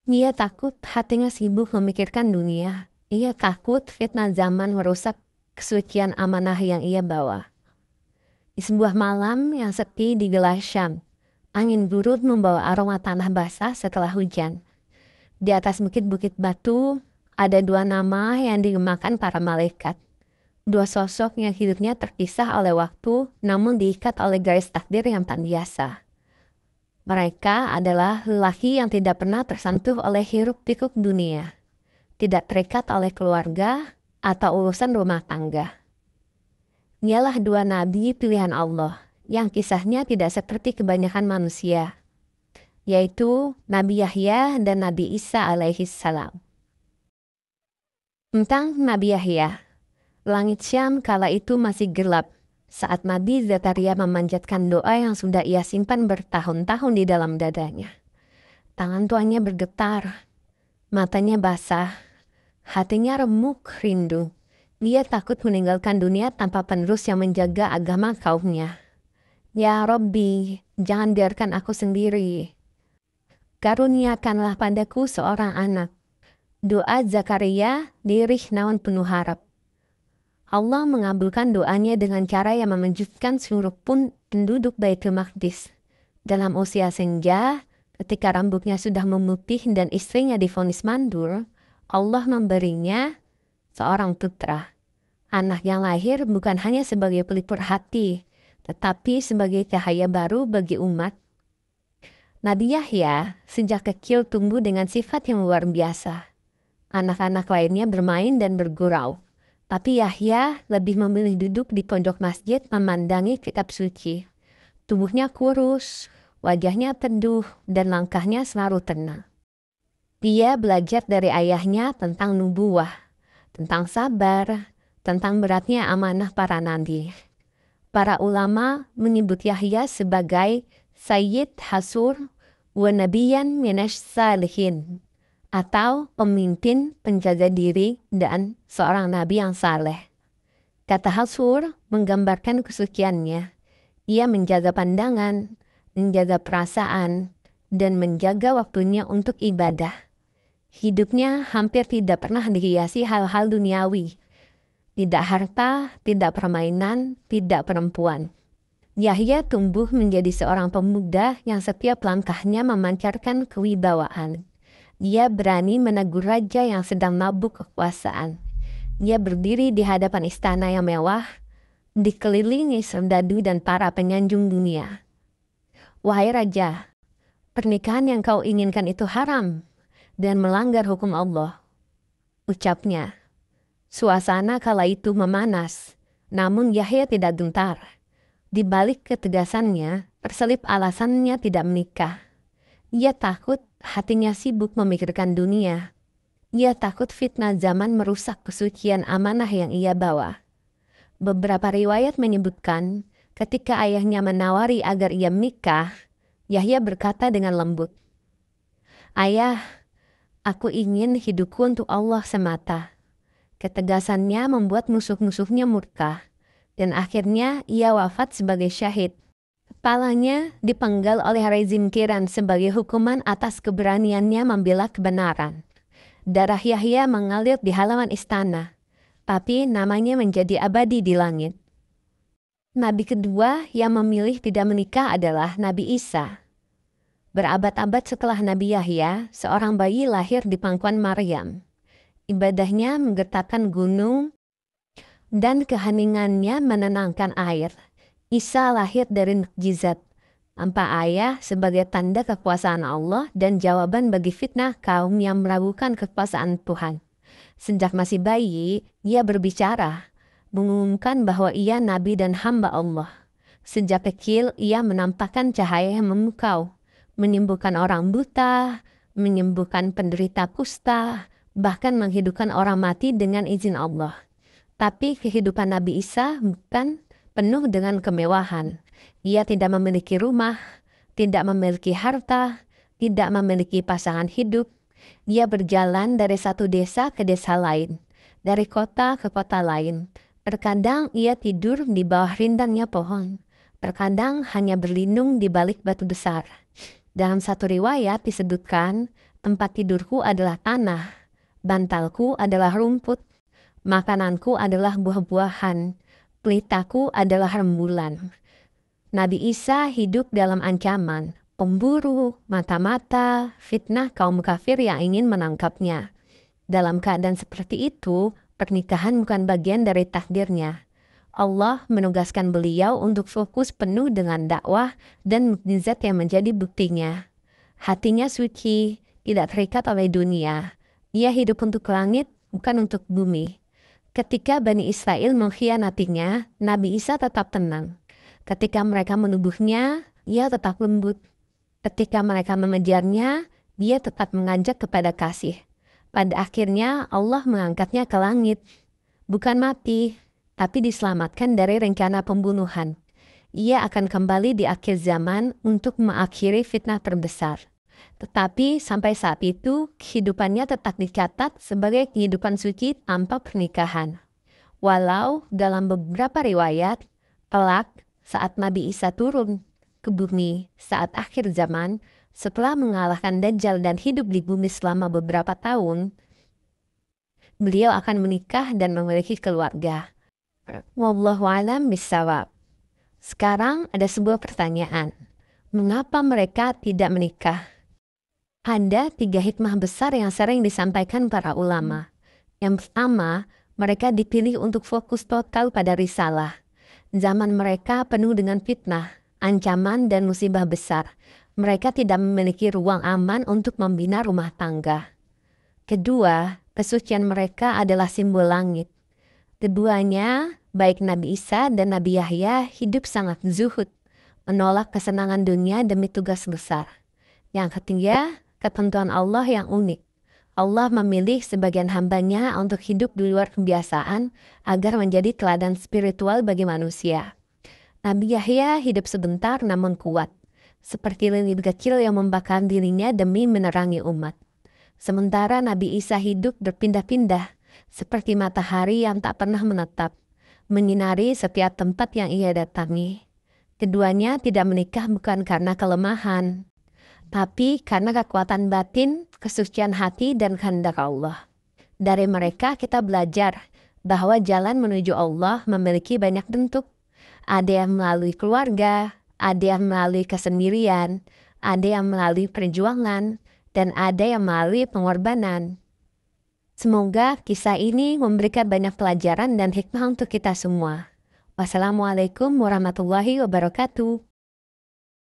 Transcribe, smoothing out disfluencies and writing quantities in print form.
Ia takut hatinya sibuk memikirkan dunia. Ia takut fitnah zaman merusak kesucian amanah yang ia bawa. Di sebuah malam yang sepi di Gelas Syam, angin gurut membawa aroma tanah basah setelah hujan. Di atas bukit-bukit batu, ada dua nama yang digemakan para malaikat. Dua sosok yang hidupnya terpisah oleh waktu, namun diikat oleh garis takdir yang tak biasa. Mereka adalah lelaki yang tidak pernah tersentuh oleh hiruk-pikuk dunia, tidak terikat oleh keluarga atau urusan rumah tangga. Ialah dua nabi pilihan Allah, yang kisahnya tidak seperti kebanyakan manusia, yaitu Nabi Yahya dan Nabi Isa alaihi salam. Tentang Nabi Yahya, langit Syam kala itu masih gelap saat Nabi Zakaria memanjatkan doa yang sudah ia simpan bertahun-tahun di dalam dadanya. Tangan tuannya bergetar, matanya basah, hatinya remuk rindu. Dia takut meninggalkan dunia tanpa penerus yang menjaga agama kaumnya. Ya Robbi, jangan biarkan aku sendiri. Karuniakanlah padaku seorang anak. Doa Zakaria lirih namun penuh harap. Allah mengabulkan doanya dengan cara yang mengejutkan seluruh penduduk Baitul Maqdis. Dalam usia senja, ketika rambutnya sudah memutih dan istrinya divonis mandul, Allah memberinya seorang putra. Anak yang lahir bukan hanya sebagai pelipur hati, tetapi sebagai cahaya baru bagi umat. Nabi Yahya sejak kecil tumbuh dengan sifat yang luar biasa. Anak-anak lainnya bermain dan bergurau. Tapi Yahya lebih memilih duduk di pojok masjid memandangi kitab suci. Tubuhnya kurus, wajahnya teduh, dan langkahnya selalu tenang. Dia belajar dari ayahnya tentang nubuwah, tentang sabar, tentang beratnya amanah para nabi. Para ulama menyebut Yahya sebagai Sayyid Hasur wa Nabiyan Minash Salihin, atau pemimpin penjaga diri dan seorang nabi yang saleh. Kata Hasur menggambarkan kesuciannya. Ia menjaga pandangan, menjaga perasaan, dan menjaga waktunya untuk ibadah. Hidupnya hampir tidak pernah dihiasi hal-hal duniawi. Tidak harta, tidak permainan, tidak perempuan. Yahya tumbuh menjadi seorang pemuda yang setiap langkahnya memancarkan kewibawaan. Dia berani menegur raja yang sedang mabuk kekuasaan. Dia berdiri di hadapan istana yang mewah, dikelilingi serdadu dan para penyanjung dunia. Wahai raja, pernikahan yang kau inginkan itu haram dan melanggar hukum Allah, ucapnya. Suasana kala itu memanas, namun Yahya tidak gentar. Di balik ketegasannya, terselip alasannya tidak menikah. Ia takut hatinya sibuk memikirkan dunia. Ia takut fitnah zaman merusak kesucian amanah yang ia bawa. Beberapa riwayat menyebutkan, ketika ayahnya menawari agar ia menikah, Yahya berkata dengan lembut, "Ayah, aku ingin hidupku untuk Allah semata." Ketegasannya membuat musuh-musuhnya murka, dan akhirnya ia wafat sebagai syahid. Kepalanya dipenggal oleh rezim Kiran sebagai hukuman atas keberaniannya membela kebenaran. Darah Yahya mengalir di halaman istana, tapi namanya menjadi abadi di langit. Nabi kedua yang memilih tidak menikah adalah Nabi Isa. Berabad-abad setelah Nabi Yahya, seorang bayi lahir di pangkuan Maryam. Ibadahnya menggetarkan gunung dan keheningannya menenangkan air. Isa lahir dari mukjizat tanpa ayah sebagai tanda kekuasaan Allah dan jawaban bagi fitnah kaum yang meragukan kekuasaan Tuhan. Sejak masih bayi, ia berbicara, mengumumkan bahwa ia nabi dan hamba Allah. Sejak kecil, ia menampakkan cahaya yang memukau, menyembuhkan orang buta, menyembuhkan penderita kusta, bahkan menghidupkan orang mati dengan izin Allah. Tapi kehidupan Nabi Isa bukan penuh dengan kemewahan. Ia tidak memiliki rumah, tidak memiliki harta, tidak memiliki pasangan hidup. Ia berjalan dari satu desa ke desa lain, dari kota ke kota lain. Terkadang ia tidur di bawah rindangnya pohon, terkadang hanya berlindung di balik batu besar. Dalam satu riwayat disebutkan, Tempat tidurku adalah tanah, bantalku adalah rumput, makananku adalah buah-buahan, pelitaku adalah rembulan. Nabi Isa hidup dalam ancaman, pemburu, mata-mata, fitnah kaum kafir yang ingin menangkapnya. Dalam keadaan seperti itu, pernikahan bukan bagian dari takdirnya. Allah menugaskan beliau untuk fokus penuh dengan dakwah dan mukjizat yang menjadi buktinya. Hatinya suci, tidak terikat oleh dunia. Ia hidup untuk langit, bukan untuk bumi. Ketika Bani Israel mengkhianatinya, Nabi Isa tetap tenang. Ketika mereka menuduhnya, ia tetap lembut. Ketika mereka mengejarnya, dia tetap mengajak kepada kasih. Pada akhirnya Allah mengangkatnya ke langit. Bukan mati, tapi diselamatkan dari rencana pembunuhan. Ia akan kembali di akhir zaman untuk mengakhiri fitnah terbesar. Tetapi sampai saat itu, kehidupannya tetap dicatat sebagai kehidupan suci tanpa pernikahan. Walau dalam beberapa riwayat, kelak saat Nabi Isa turun ke bumi saat akhir zaman, setelah mengalahkan Dajjal dan hidup di bumi selama beberapa tahun, beliau akan menikah dan memiliki keluarga. Wallahu a'lam bishawab. Sekarang ada sebuah pertanyaan. Mengapa mereka tidak menikah? Ada 3 hikmah besar yang sering disampaikan para ulama. Yang pertama, mereka dipilih untuk fokus total pada risalah. Zaman mereka penuh dengan fitnah, ancaman, dan musibah besar. Mereka tidak memiliki ruang aman untuk membina rumah tangga. Kedua, kesucian mereka adalah simbol langit. Keduanya, baik Nabi Isa dan Nabi Yahya hidup sangat zuhud, menolak kesenangan dunia demi tugas besar. Yang ketiga, ketentuan Allah yang unik. Allah memilih sebagian hambanya untuk hidup di luar kebiasaan agar menjadi teladan spiritual bagi manusia. Nabi Yahya hidup sebentar namun kuat, seperti lilin kecil yang membakar dirinya demi menerangi umat. Sementara Nabi Isa hidup berpindah-pindah, seperti matahari yang tak pernah menetap, menyinari setiap tempat yang ia datangi. Keduanya tidak menikah bukan karena kelemahan, tapi karena kekuatan batin, kesucian hati, dan kehendak Allah. Dari mereka kita belajar bahwa jalan menuju Allah memiliki banyak bentuk. Ada yang melalui keluarga, ada yang melalui kesendirian, ada yang melalui perjuangan, dan ada yang melalui pengorbanan. Semoga kisah ini memberikan banyak pelajaran dan hikmah untuk kita semua. Wassalamualaikum warahmatullahi wabarakatuh.